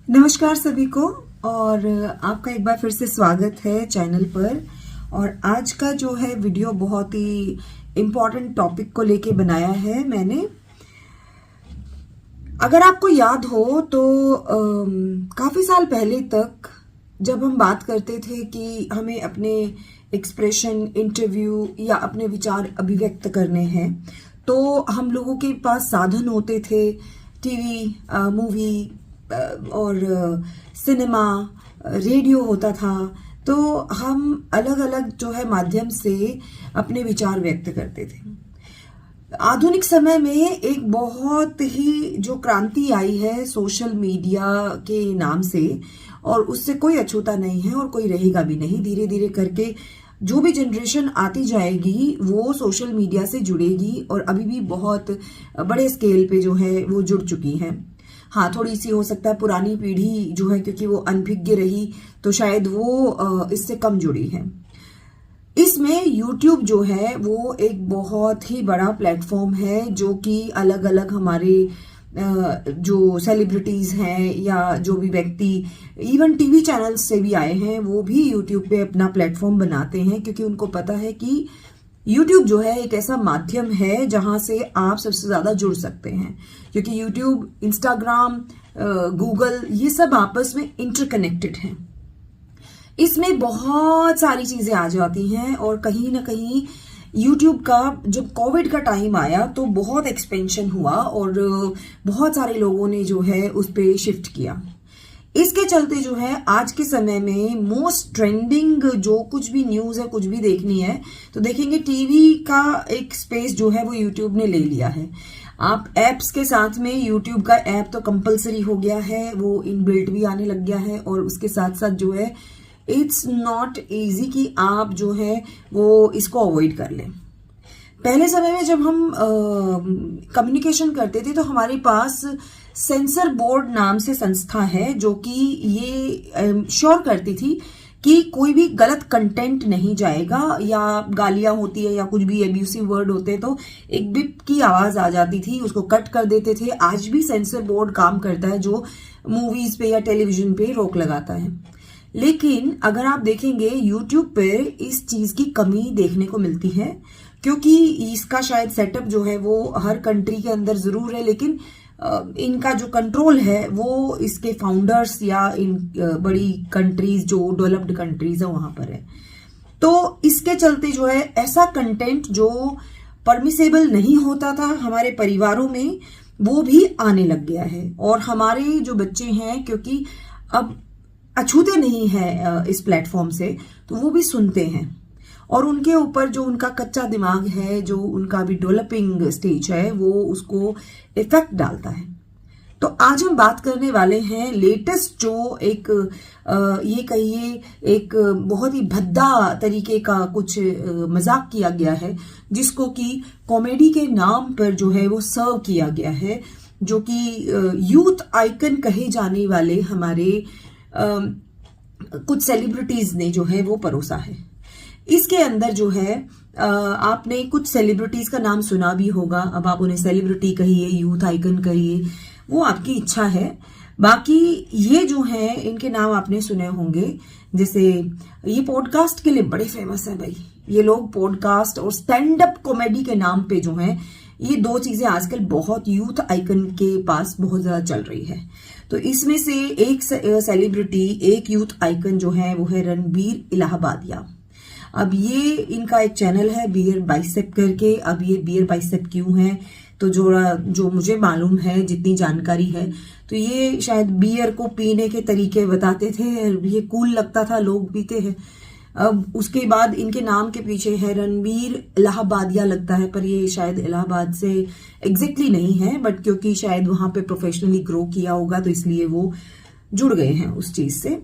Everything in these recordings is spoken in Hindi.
नमस्कार सभी को। और आपका एक बार फिर से स्वागत है चैनल पर। और आज का जो है वीडियो बहुत ही इम्पोर्टेंट टॉपिक को लेके बनाया है मैंने। अगर आपको याद हो तो काफ़ी साल पहले तक जब हम बात करते थे कि हमें अपने एक्सप्रेशन, इंटरव्यू या अपने विचार अभिव्यक्त करने हैं, तो हम लोगों के पास साधन होते थे, टीवी, मूवी और सिनेमा, रेडियो होता था। तो हम अलग अलग जो है माध्यम से अपने विचार व्यक्त करते थे। आधुनिक समय में एक बहुत ही जो क्रांति आई है सोशल मीडिया के नाम से, और उससे कोई अछूता नहीं है और कोई रहेगा भी नहीं। धीरे धीरे करके जो भी जनरेशन आती जाएगी वो सोशल मीडिया से जुड़ेगी, और अभी भी बहुत बड़े स्केल पे जो है वो जुड़ चुकी है। हाँ, थोड़ी सी हो सकता है पुरानी पीढ़ी जो है, क्योंकि वो अनभिज्ञ रही, तो शायद वो इससे कम जुड़ी है। इसमें YouTube जो है वो एक बहुत ही बड़ा प्लेटफॉर्म है, जो कि अलग अलग हमारे जो सेलिब्रिटीज हैं या जो भी व्यक्ति इवन टीवी चैनल्स से भी आए हैं, वो भी YouTube पे अपना प्लेटफॉर्म बनाते हैं, क्योंकि उनको पता है कि YouTube जो है एक ऐसा माध्यम है जहां से आप सबसे ज्यादा जुड़ सकते हैं। क्योंकि YouTube, Instagram, गूगल, ये सब आपस में इंटरकनेक्टेड हैं। इसमें बहुत सारी चीजें आ जाती हैं, और कहीं ना कहीं YouTube का जब कोविड का टाइम आया तो बहुत एक्सपेंशन हुआ, और बहुत सारे लोगों ने जो है उस पर शिफ्ट किया। इसके चलते जो है आज के समय में मोस्ट ट्रेंडिंग जो कुछ भी न्यूज है, कुछ भी देखनी है तो देखेंगे टीवी का एक स्पेस जो है वो YouTube ने ले लिया है। आप एप्स के साथ में YouTube का ऐप तो कंपलसरी हो गया है, वो इनबिल्ट भी आने लग गया है, और उसके साथ साथ जो है इट्स नॉट इजी कि आप जो है वो इसको अवॉइड कर लें। पहले समय में जब हम कम्युनिकेशन करते थे तो हमारे पास सेंसर बोर्ड नाम से संस्था है, जो कि ये श्योर करती थी कि कोई भी गलत कंटेंट नहीं जाएगा, या गालियां होती है या कुछ भी एब्यूसिव वर्ड होते हैं तो एक बिप की आवाज आ जाती थी, उसको कट कर देते थे। आज भी सेंसर बोर्ड काम करता है, जो मूवीज पे या टेलीविजन पे रोक लगाता है। लेकिन अगर आप देखेंगे YouTube पे इस चीज की कमी देखने को मिलती है, क्योंकि इसका शायद सेटअप जो है वो हर कंट्री के अंदर जरूर है, लेकिन इनका जो कंट्रोल है वो इसके फाउंडर्स या इन बड़ी कंट्रीज जो डेवलप्ड कंट्रीज है वहां पर है। तो इसके चलते जो है ऐसा कंटेंट जो परमिसेबल नहीं होता था हमारे परिवारों में, वो भी आने लग गया है। और हमारे जो बच्चे हैं, क्योंकि अब अछूते नहीं है इस प्लेटफॉर्म से, तो वो भी सुनते हैं, और उनके ऊपर जो उनका कच्चा दिमाग है, जो उनका भी डेवलपिंग स्टेज है, वो उसको इफेक्ट डालता है। तो आज हम बात करने वाले हैं लेटेस्ट जो एक ये कहिए एक बहुत ही भद्दा तरीके का कुछ मजाक किया गया है, जिसको कि कॉमेडी के नाम पर जो है वो सर्व किया गया है, जो कि यूथ आइकन कहे जाने वाले हमारे कुछ सेलिब्रिटीज ने जो है वो परोसा है। इसके अंदर जो है आपने कुछ सेलिब्रिटीज का नाम सुना भी होगा। अब आप उन्हें सेलिब्रिटी कहिए, यूथ आइकन कहिए, वो आपकी इच्छा है। बाकी ये जो है इनके नाम आपने सुने होंगे, जैसे ये पॉडकास्ट के लिए बड़े फेमस है भाई। ये लोग पॉडकास्ट और स्टैंड अप कॉमेडी के नाम पे जो है, ये दो चीजें आजकल बहुत यूथ आइकन के पास बहुत ज्यादा चल रही है। तो इसमें से एक सेलिब्रिटी, एक यूथ आइकन जो है वो है रणबीर इलाहाबादिया। अब ये इनका एक चैनल है बियर बाइसेप करके। अब ये बियर बाइसेप क्यों है, तो जो मुझे मालूम है, जितनी जानकारी है, तो ये शायद बियर को पीने के तरीके बताते थे, ये कूल लगता था, लोग पीते हैं। अब उसके बाद इनके नाम के पीछे है रणबीर इलाहाबादिया लगता है, पर ये शायद इलाहाबाद से एग्जैक्टली नहीं है, बट क्योंकि शायद वहां पे प्रोफेशनली ग्रो किया होगा तो इसलिए वो जुड़ गए हैं उस चीज से।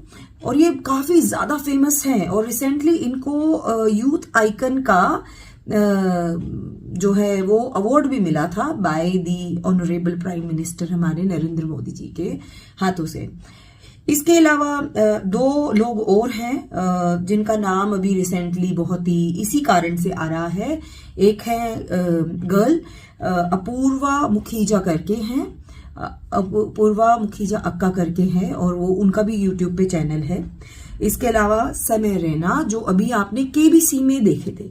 और ये काफी ज्यादा फेमस है, और रिसेंटली इनको यूथ आइकन का जो है वो अवार्ड भी मिला था by the honourable prime minister हमारे नरेंद्र मोदी जी के हाथों से। इसके अलावा दो लोग और हैं जिनका नाम अभी रिसेंटली बहुत ही इसी कारण से आ रहा है। एक है गर्ल अपूर्वा मुखीजा करके हैं, अपूर्वा मुखीजा अक्का करके हैं और वो उनका भी यूट्यूब पे चैनल है। इसके अलावा समय रैना जो अभी आपने केबीसी में देखे थे,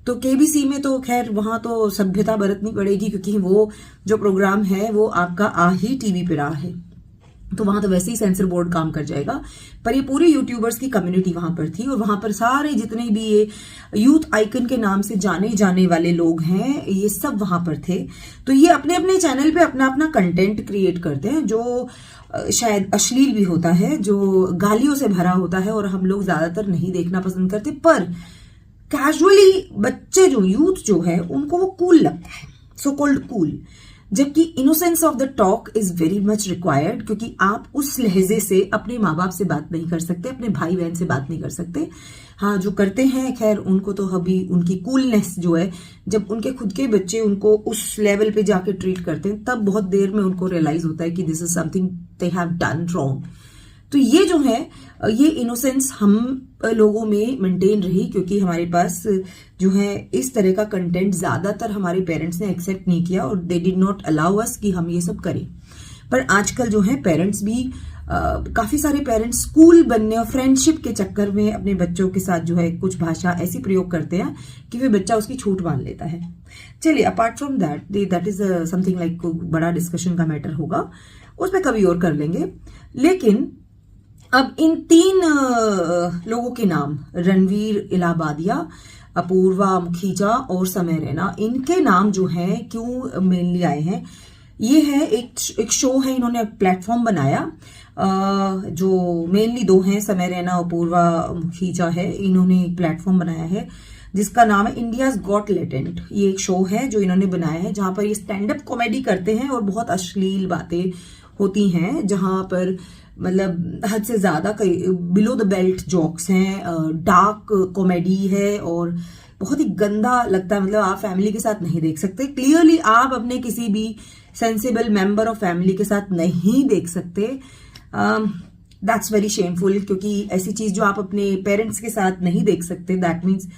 तो केबीसी में तो खैर वहां तो सभ्यता बरतनी पड़ेगी क्योंकि वो जो प्रोग्राम है वो आपका आ ही टीवी पे रहा है, तो वहां तो वैसे ही सेंसर बोर्ड काम कर जाएगा। पर ये पूरी यूट्यूबर्स की कम्युनिटी वहां पर थी और वहां पर सारे जितने भी ये यूथ आइकन के नाम से जाने जाने वाले लोग हैं ये सब वहां पर थे। तो ये अपने अपने चैनल पे अपना अपना कंटेंट क्रिएट करते हैं जो शायद अश्लील भी होता है, जो गालियों से भरा होता है और हम लोग ज्यादातर नहीं देखना पसंद करते। पर कैजुअली बच्चे जो यूथ जो है उनको वो कूल लगता है, सो कॉल्ड कूल, जबकि innocence of the talk is very much required, क्योंकि आप उस लहजे से अपने माँ बाप से बात नहीं कर सकते, अपने भाई बहन से बात नहीं कर सकते। हाँ, जो करते हैं खैर उनको तो अभी उनकी कूलनेस जो है, जब उनके खुद के बच्चे उनको उस लेवल पे जाके ट्रीट करते हैं तब बहुत देर में उनको रियलाइज होता है कि this is something they have done wrong. तो ये जो है ये इनोसेंस हम लोगों में मेंटेन रही, क्योंकि हमारे पास जो है इस तरह का कंटेंट ज्यादातर हमारे पेरेंट्स ने एक्सेप्ट नहीं किया और they did not allow us कि हम ये सब करें। पर आजकल जो है पेरेंट्स भी काफी सारे पेरेंट्स स्कूल बनने और फ्रेंडशिप के चक्कर में अपने बच्चों के साथ जो है कुछ भाषा ऐसी प्रयोग करते हैं कि वे बच्चा उसकी छूट मान लेता है। चलिए, apart from that is something like बड़ा डिस्कशन का मैटर होगा, उसमें कभी और कर लेंगे। लेकिन अब इन 3 लोगों के नाम, रणवीर इलाहाबादिया, अपूर्वा मुखीजा और समय रैना, इनके नाम जो है क्यों मेनली आए हैं, ये है एक शो है, इन्होंने प्लेटफॉर्म बनाया जो मेनली 2 हैं, समय रैना अपूर्वा मुखीजा है, इन्होंने एक प्लेटफॉर्म बनाया है जिसका नाम है इंडियाज गॉट टैलेंट। ये एक शो है जो इन्होंने बनाया है जहां पर ये स्टैंड अप कॉमेडी करते हैं और बहुत अश्लील बातें होती हैं, जहां पर मतलब हद से ज्यादा बिलो द बेल्ट जोक्स हैं, डार्क कॉमेडी है और बहुत ही गंदा लगता है। मतलब आप फैमिली के साथ नहीं देख सकते, क्लियरली आप अपने किसी भी सेंसिबल मेंबर ऑफ फैमिली के साथ नहीं देख सकते। दैट्स वेरी शेमफुल, क्योंकि ऐसी चीज जो आप अपने पेरेंट्स के साथ नहीं देख सकते दैट मीन्स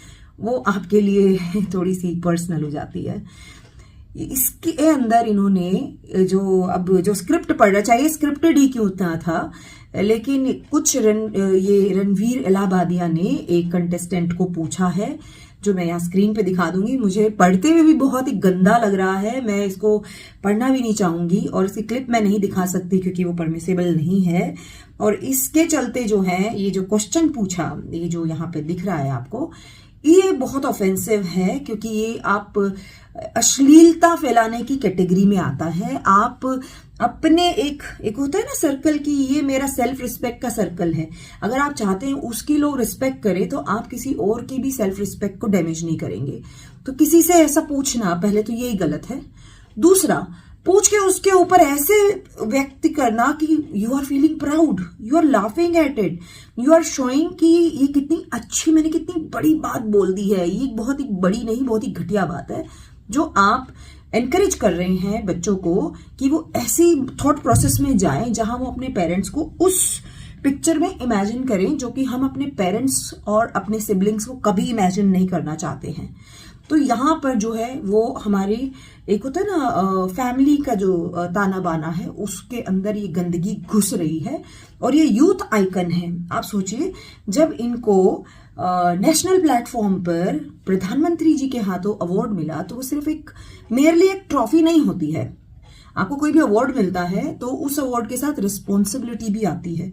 वो आपके लिए थोड़ी सी पर्सनल हो जाती है। इसके अंदर इन्होंने जो स्क्रिप्ट पढ़ना चाहिए, स्क्रिप्टेड ही क्यों उतना था, लेकिन कुछ ये रणवीर इलाहाबादिया ने एक कंटेस्टेंट को पूछा है जो मैं यहाँ स्क्रीन पे दिखा दूंगी। मुझे पढ़ते हुए भी बहुत ही गंदा लग रहा है, मैं इसको पढ़ना भी नहीं चाहूंगी और इसकी क्लिप मैं नहीं दिखा सकती क्योंकि वो परमिसेबल नहीं है। और इसके चलते जो है ये जो क्वेश्चन पूछा, ये जो यहाँ पे दिख रहा है आपको, ये बहुत ऑफेंसिव है क्योंकि ये आप अश्लीलता फैलाने की कैटेगरी में आता है। आप अपने एक होता है ना सर्कल की, ये मेरा सेल्फ रिस्पेक्ट का सर्कल है, अगर आप चाहते हैं उसकी लोग रिस्पेक्ट करें तो आप किसी और की भी सेल्फ रिस्पेक्ट को डैमेज नहीं करेंगे। तो किसी से ऐसा पूछना पहले तो यही गलत है। दूसरा, पूछ के उसके ऊपर ऐसे व्यक्त करना कि you are feeling proud, you are laughing at it, you are showing कि ये कितनी अच्छी, मैंने कितनी बड़ी बात बोल दी है। ये बहुत ही बड़ी नहीं, बहुत ही घटिया बात है जो आप एनकरेज कर रहे हैं बच्चों को कि वो ऐसी थॉट प्रोसेस में जाएं जहां वो अपने पेरेंट्स को उस पिक्चर में इमेजिन करें जो कि हम अपने पेरेंट्स और अपने सिबलिंग्स को कभी इमेजिन नहीं करना चाहते हैं। तो यहाँ पर जो है वो हमारी एक होता है ना फैमिली का जो ताना बाना है उसके अंदर ये गंदगी घुस रही है। और ये यूथ आइकन है, आप सोचिए जब इनको नेशनल प्लेटफॉर्म पर प्रधानमंत्री जी के हाथों अवार्ड मिला तो वो सिर्फ एक मेयरली एक ट्रॉफी नहीं होती है। आपको कोई भी अवार्ड मिलता है तो उस अवार्ड के साथ रिस्पॉन्सिबिलिटी भी आती है।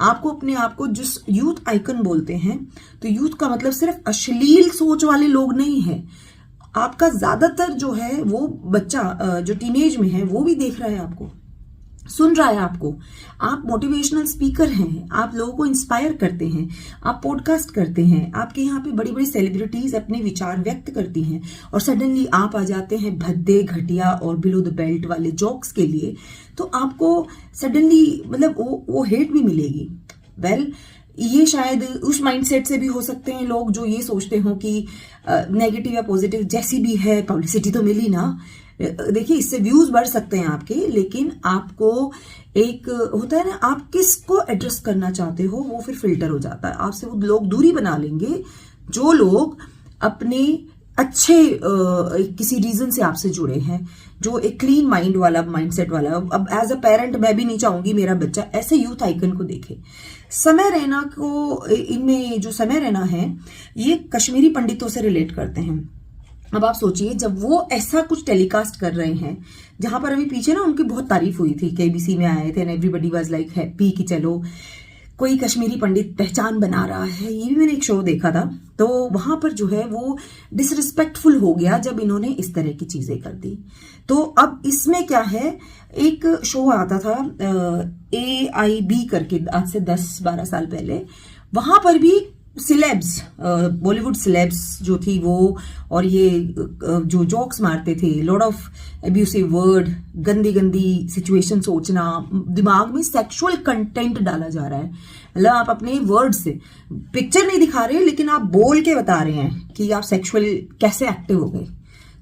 आपको अपने आप को जिस यूथ आइकन बोलते हैं, तो यूथ का मतलब सिर्फ अश्लील सोच वाले लोग नहीं है। आपका ज्यादातर जो है वो बच्चा जो टीनेज में है वो भी देख रहा है, आपको सुन रहा है आपको। आप मोटिवेशनल स्पीकर हैं, आप लोगों को इंस्पायर करते हैं, आप पॉडकास्ट करते हैं, आपके यहाँ पे बड़ी बड़ी सेलिब्रिटीज अपने विचार व्यक्त करती हैं और सडनली आप आ जाते हैं भद्दे, घटिया और बिलो द बेल्ट वाले जोक्स के लिए, तो आपको सडनली मतलब वो हेट भी मिलेगी। वेल, ये शायद उस माइंडसेट से भी हो सकते हैं लोग जो ये सोचते हो कि नेगेटिव या पॉजिटिव जैसी भी है पब्लिसिटी तो मिली ना। देखिए, इससे व्यूज बढ़ सकते हैं आपके, लेकिन आपको एक होता है ना, आप किसको एड्रेस करना चाहते हो वो फिर फिल्टर हो जाता है। आपसे वो लोग दूरी बना लेंगे जो लोग अपने अच्छे किसी रीजन से आपसे जुड़े हैं, जो एक क्लीन माइंड वाला, माइंडसेट वाला। अब एज अ पेरेंट मैं भी नहीं चाहूंगी मेरा बच्चा ऐसे यूथ आइकन को देखे। समय रैना को, इनमें जो समय रैना है ये कश्मीरी पंडितों से रिलेट करते हैं। अब आप सोचिए जब वो ऐसा कुछ टेलीकास्ट कर रहे हैं, जहां पर अभी पीछे ना उनकी बहुत तारीफ हुई थी, केबीसी में आए थे and everybody was like happy कि चलो कोई कश्मीरी पंडित पहचान बना रहा है। ये भी मैंने एक शो देखा था, तो वहां पर जो है वो डिसरिस्पेक्टफुल हो गया जब इन्होंने इस तरह की चीजें कर दी। तो अब इसमें क्या है, एक शो आता था AIB करके, आज से 10-12 साल पहले। वहां पर भी सिलेब्स, बॉलीवुड सिलेब्स जो थी वो, और ये जो जोक्स मारते थे, लॉट ऑफ एब्यूसिव वर्ड, गंदी गंदी सिचुएशन सोचना, दिमाग में सेक्सुअल कंटेंट डाला जा रहा है। मतलब आप अपने वर्ड से, पिक्चर नहीं दिखा रहे लेकिन आप बोल के बता रहे हैं कि आप सेक्सुअल कैसे एक्टिव हो गए।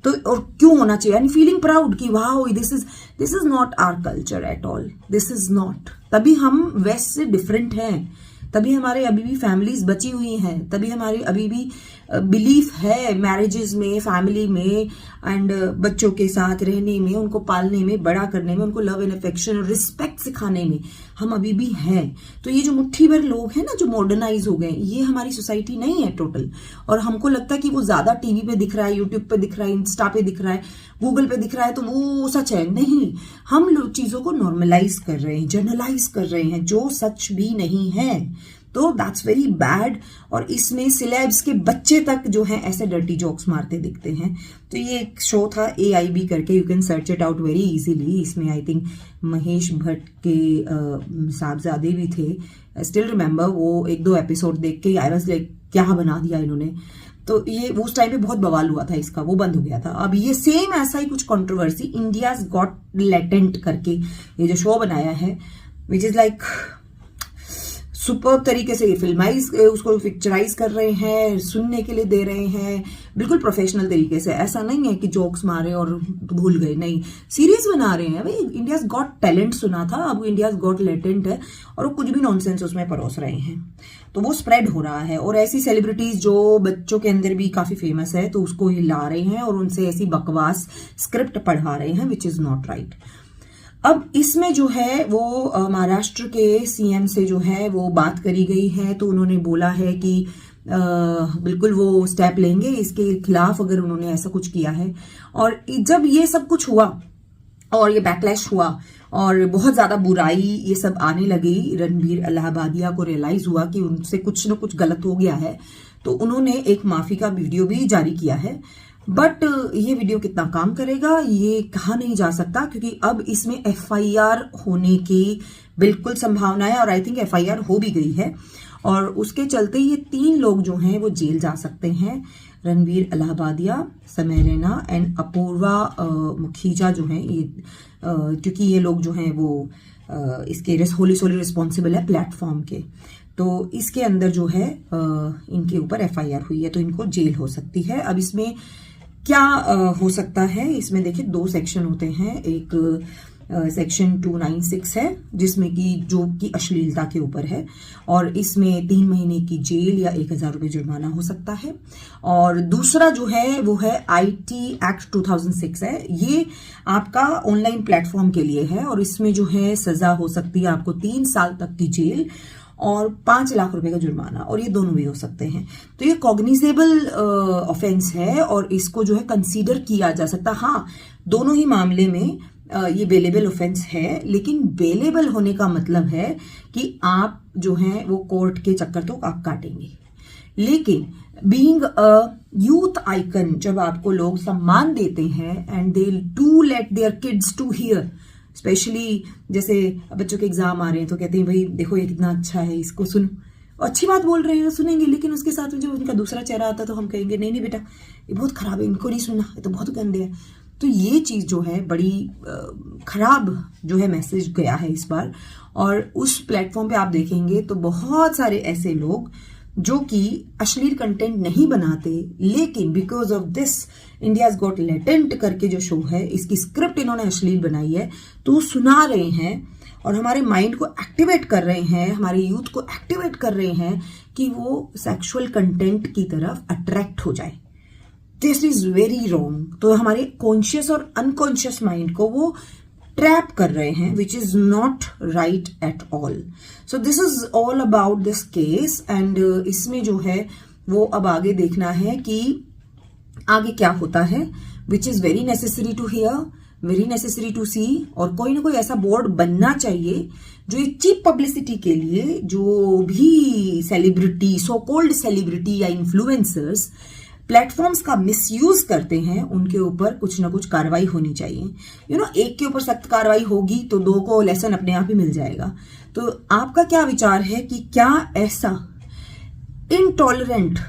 तो और क्यों होना चाहिए, एंड फीलिंग प्राउड कि वाह this is not our culture at all, this is not. तभी हम वेस्ट से डिफरेंट हैं, तभी हमारे अभी भी फैमिलीज बची हुई हैं, तभी हमारे अभी भी बिलीफ है मैरिजेस में, फैमिली में, एंड बच्चों के साथ रहने में, उनको पालने में, बड़ा करने में, उनको लव एंड अफेक्शन और रिस्पेक्ट सिखाने में हम अभी भी हैं। तो ये जो मुट्ठी भर लोग हैं ना जो मॉडर्नाइज हो गए, ये हमारी सोसाइटी नहीं है टोटल। और हमको लगता है कि वो ज्यादा टीवी पे दिख रहा है, यूट्यूब पे दिख रहा है, इंस्टा पे दिख रहा है, गूगल पे दिख रहा है, तो वो सच है। नहीं, हम लोग चीजों को नॉर्मलाइज कर रहे हैं, जनरलाइज कर रहे हैं, जो सच भी नहीं है। तो दैट्स वेरी बैड। और इसमें सिलेब्स के बच्चे तक जो है ऐसे डर्टी जोक्स मारते दिखते हैं। तो ये एक शो था AIB करके, you can search it out very easily. इसमें आई थिंक महेश भट्ट के साहबजादे भी थे। स्टिल रिमेम्बर वो 1-2 एपिसोड देख के आई वाज लाइक क्या बना दिया इन्होंने। तो ये उस टाइम पे बहुत बवाल हुआ था इसका, वो बंद हो गया था। अब ये सेम ऐसा ही कुछ कंट्रोवर्सी इंडियाज गॉट लेटेंट करके ये जो शो बनाया है, विच इज लाइक सुपर तरीके से फिल्माइज, उसको पिक्चराइज कर रहे हैं, सुनने के लिए दे रहे हैं, बिल्कुल प्रोफेशनल तरीके से। ऐसा नहीं है कि जोक्स मारे और भूल गए, नहीं, सीरियस बना रहे हैं। भाई इंडियाज गॉट टैलेंट सुना था, अब इंडियाज गॉट लेटेंट है और वो कुछ भी नॉनसेंस उसमें परोस रहे हैं। तो वो स्प्रेड हो रहा है और ऐसी सेलिब्रिटीज जो बच्चों के अंदर भी काफी फेमस है, तो उसको हिला रहे हैं और उनसे ऐसी बकवास स्क्रिप्ट पढ़ा रहे हैं, विच इज नॉट राइट। अब इसमें जो है वो महाराष्ट्र के CM से जो है वो बात करी गई है। तो उन्होंने बोला है कि बिल्कुल वो स्टेप लेंगे इसके खिलाफ अगर उन्होंने ऐसा कुछ किया है। और जब ये सब कुछ हुआ और ये बैकलैश हुआ और बहुत ज्यादा बुराई ये सब आने लगी, रणबीर इलाहाबादिया को रियलाइज हुआ कि उनसे कुछ न कुछ गलत हो गया है, तो उन्होंने एक माफी का वीडियो भी जारी किया है। बट ये वीडियो कितना काम करेगा ये कहा नहीं जा सकता, क्योंकि अब इसमें FIR होने की बिल्कुल संभावना है और आई थिंक FIR हो भी गई है। और उसके चलते ये 3 लोग जो हैं वो जेल जा सकते हैं, रणबीर इलाहाबादिया, समय रैना एंड अपूर्वा मुखीजा जो हैं ये, क्योंकि ये लोग जो हैं वो इसके होली सोली रिस्पॉन्सिबल है प्लेटफॉर्म के। तो इसके अंदर जो है इनके ऊपर FIR हुई है, तो इनको जेल हो सकती है। अब इसमें क्या हो सकता है, इसमें देखिए 2 सेक्शन होते हैं। एक सेक्शन 296 है जिसमें कि जो कि अश्लीलता के ऊपर है, और इसमें 3 महीने की जेल या 1000 रुपये जुर्माना हो सकता है। और दूसरा जो है वो है IT एक्ट 2006 है, ये आपका ऑनलाइन प्लेटफॉर्म के लिए है और इसमें जो है सजा हो सकती है आपको 3 साल तक की जेल और 5 लाख रुपए का जुर्माना, और ये दोनों भी हो सकते हैं। तो ये कॉग्निजेबल ऑफेंस है और इसको जो है कंसीडर किया जा सकता। हाँ, दोनों ही मामले में ये बेलेबल ऑफेंस है, लेकिन बेलेबल होने का मतलब है कि आप जो है वो कोर्ट के चक्कर तो आप काटेंगे। लेकिन बीइंग अ यूथ आइकन, जब आपको लोग सम्मान देते हैं and they do let their kids to hear, specially जैसे बच्चों के एग्जाम आ रहे हैं तो कहते हैं भाई देखो ये कितना अच्छा है, इसको सुनो, अच्छी बात बोल रहे हैं सुनेंगे, लेकिन उसके साथ में जो उनका दूसरा चेहरा आता है तो हम कहेंगे नहीं नहीं बेटा ये बहुत खराब है, इनको नहीं सुनना, ये तो बहुत गंदे है। तो ये चीज जो है बड़ी खराब जो है मैसेज गया है इस बार। और उस प्लेटफॉर्म पे आप देखेंगे तो बहुत सारे ऐसे लोग जो कि अश्लील कंटेंट नहीं बनाते, लेकिन because of this India's got latent करके जो शो है इसकी स्क्रिप्ट इन्होंने अश्लील बनाई है, तो सुना रहे हैं और हमारे माइंड को एक्टिवेट कर रहे हैं, हमारे यूथ को एक्टिवेट कर रहे हैं कि वो सेक्सुअल कंटेंट की तरफ अट्रैक्ट हो जाए। This is very wrong. तो हमारे कॉन्शियस और अनकॉन्शियस माइंड को वो ट्रैप कर रहे हैं, which is not right at all. So this is all about this case. And इसमें जो है वो अब आगे देखना है कि आगे क्या होता है, which is very necessary to hear, very necessary to see. और कोई ना कोई ऐसा बोर्ड बनना चाहिए जो ये चीप पब्लिसिटी के लिए जो भी सेलिब्रिटी, सो कॉल्ड सेलिब्रिटी या इन्फ्लुएंसर्स प्लेटफॉर्म्स का मिसयूज करते हैं, उनके ऊपर कुछ ना कुछ कार्रवाई होनी चाहिए। एक के ऊपर सख्त कार्रवाई होगी तो दो को लेसन अपने आप ही मिल जाएगा। तो आपका क्या विचार है कि क्या ऐसा इनटॉलरेंट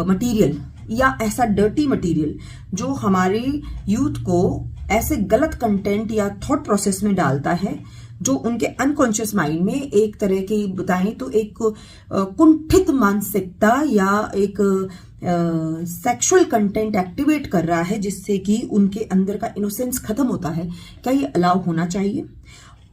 मटेरियल या ऐसा डर्टी मटेरियल जो हमारे यूथ को ऐसे गलत कंटेंट या थॉट प्रोसेस में डालता है, जो उनके अनकॉन्शियस माइंड में एक तरह की बताएं तो एक कुंठित मानसिकता या एक सेक्सुअल कंटेंट एक्टिवेट कर रहा है, जिससे कि उनके अंदर का इनोसेंस खत्म होता है, क्या ये अलाउ होना चाहिए?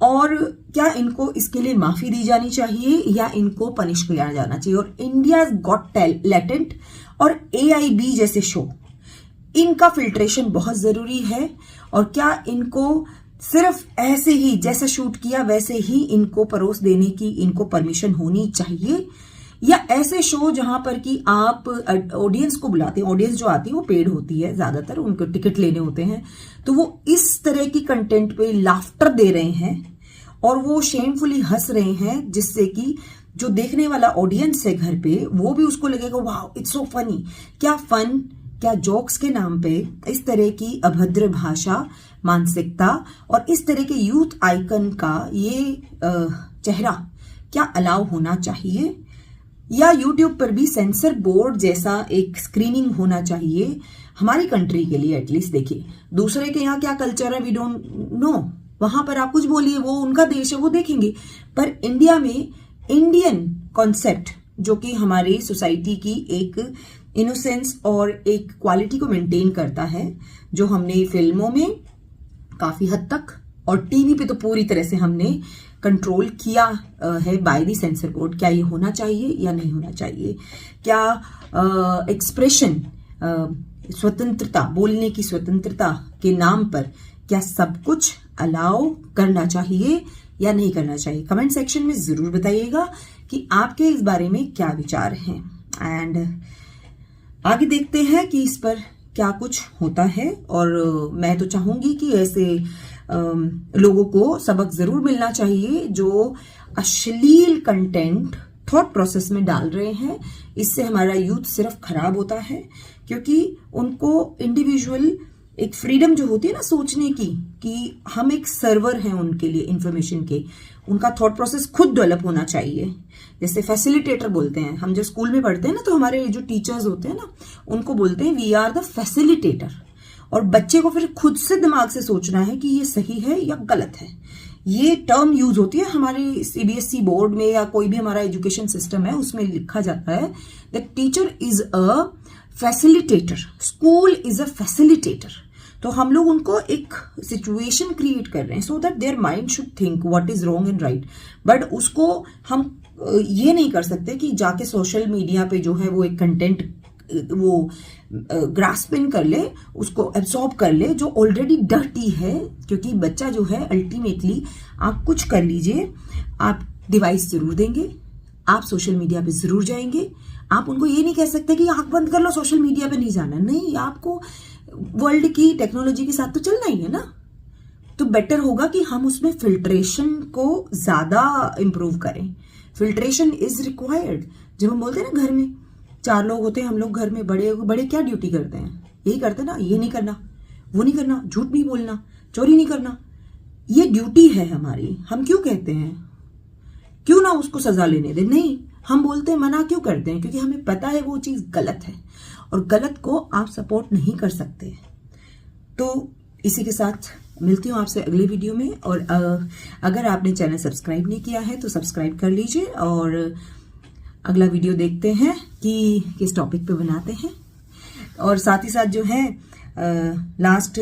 और क्या इनको इसके लिए माफी दी जानी चाहिए या इनको पनिश किया जाना चाहिए? और इंडियाज गॉट टैलेंट और AIB जैसे शो, इनका फिल्ट्रेशन बहुत जरूरी है। और क्या इनको सिर्फ ऐसे ही जैसा शूट किया वैसे ही इनको परोस देने की इनको परमिशन होनी चाहिए, या ऐसे शो जहां पर कि आप ऑडियंस को बुलाते हैं, ऑडियंस जो आती है वो पेड होती है, ज्यादातर उनको टिकट लेने होते हैं, तो वो इस तरह की कंटेंट पे लाफ्टर दे रहे हैं और वो शेमफुली हंस रहे हैं, जिससे कि जो देखने वाला ऑडियंस है घर पे वो भी उसको लगेगा वाह इट्स सो फनी। क्या फन, क्या जोक्स के नाम पे इस तरह की अभद्र भाषा, मानसिकता और इस तरह के यूथ आइकन का ये चेहरा क्या अलाउ होना चाहिए? या यूट्यूब पर भी सेंसर बोर्ड जैसा एक स्क्रीनिंग होना चाहिए हमारी कंट्री के लिए एटलीस्ट? देखिए दूसरे के यहाँ क्या कल्चर है वी डोंट नो, वहां पर आप कुछ बोलिए, वो उनका देश है, वो देखेंगे। पर इंडिया में इंडियन कॉन्सेप्ट जो कि हमारी सोसाइटी की एक इनोसेंस और एक क्वालिटी को मेंटेन करता है, जो हमने फिल्मों में काफी हद तक और टीवी पे तो पूरी तरह से हमने कंट्रोल किया है बाय द सेंसर बोर्ड, क्या ये होना चाहिए या नहीं होना चाहिए? क्या एक्सप्रेशन स्वतंत्रता, बोलने की स्वतंत्रता के नाम पर क्या सब कुछ अलाउ करना चाहिए या नहीं करना चाहिए? कमेंट सेक्शन में जरूर बताइएगा कि आपके इस बारे में क्या विचार हैं। एंड आगे देखते हैं कि इस पर क्या कुछ होता है। और मैं तो चाहूंगी कि ऐसे लोगों को सबक जरूर मिलना चाहिए जो अश्लील कंटेंट थॉट प्रोसेस में डाल रहे हैं। इससे हमारा यूथ सिर्फ खराब होता है, क्योंकि उनको इंडिविजुअल एक फ्रीडम जो होती है ना सोचने की, कि हम एक सर्वर हैं उनके लिए इंफॉर्मेशन के, उनका थॉट प्रोसेस खुद डेवलप होना चाहिए। जैसे फैसिलिटेटर बोलते हैं, हम जब स्कूल में पढ़ते हैं ना, तो हमारे जो टीचर्स होते हैं ना, उनको बोलते हैं वी आर द फैसिलिटेटर। और बच्चे को फिर खुद से दिमाग से सोचना है कि ये सही है या गलत है। ये टर्म यूज होती है हमारे CBSE बोर्ड में या कोई भी हमारा एजुकेशन सिस्टम है, उसमें लिखा जाता है that teacher is a facilitator, school is a facilitator. तो हम लोग उनको एक सिचुएशन क्रिएट कर रहे हैं so that their mind should think what is wrong and right. But उसको हम ये नहीं कर सकते कि जाके सोशल मीडिया पे जो है वो एक कंटेंट वो ग्रास्पिंग कर ले, उसको एब्सॉर्ब कर ले जो ऑलरेडी डर्टी है। क्योंकि बच्चा जो है अल्टीमेटली, आप कुछ कर लीजिए, आप डिवाइस जरूर देंगे, आप सोशल मीडिया पे जरूर जाएंगे। आप उनको ये नहीं कह सकते कि आंख बंद कर लो, सोशल मीडिया पे नहीं जाना। नहीं, आपको वर्ल्ड की टेक्नोलॉजी के साथ तो चलना ही है ना। तो बेटर होगा कि हम उसमें फिल्ट्रेशन को ज्यादा इंप्रूव करें। Filtration is required. जब हम बोलते हैं ना घर में 4 लोग होते हैं, हम लोग घर में बड़े बड़े क्या ड्यूटी करते हैं? यही करते हैं ना, ये नहीं करना, वो नहीं करना, झूठ नहीं बोलना, चोरी नहीं करना। ये ड्यूटी है हमारी। हम क्यों कहते हैं क्यों ना उसको सजा लेने दे? नहीं, हम बोलते हैं, मना क्यों करते हैं? क्योंकि हमें पता है वो चीज गलत है और गलत को आप सपोर्ट नहीं कर सकते। तो इसी के साथ मिलती हूँ आपसे अगले वीडियो में। और अगर आपने चैनल सब्सक्राइब नहीं किया है तो सब्सक्राइब कर लीजिए और अगला वीडियो देखते हैं कि किस टॉपिक पे बनाते हैं। और साथ ही साथ जो है लास्ट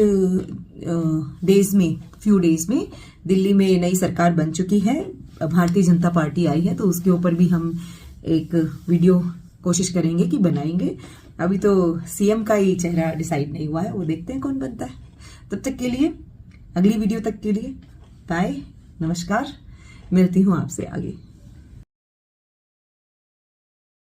फ्यू डेज में दिल्ली में नई सरकार बन चुकी है, भारतीय जनता पार्टी आई है, तो उसके ऊपर भी हम एक वीडियो कोशिश करेंगे कि बनाएंगे। अभी तो सीएम का ही चेहरा डिसाइड नहीं हुआ है, वो देखते हैं कौन बनता है। तब तक के लिए, अगली वीडियो तक के लिए बाय, नमस्कार, मिलती हूँ आपसे आगे।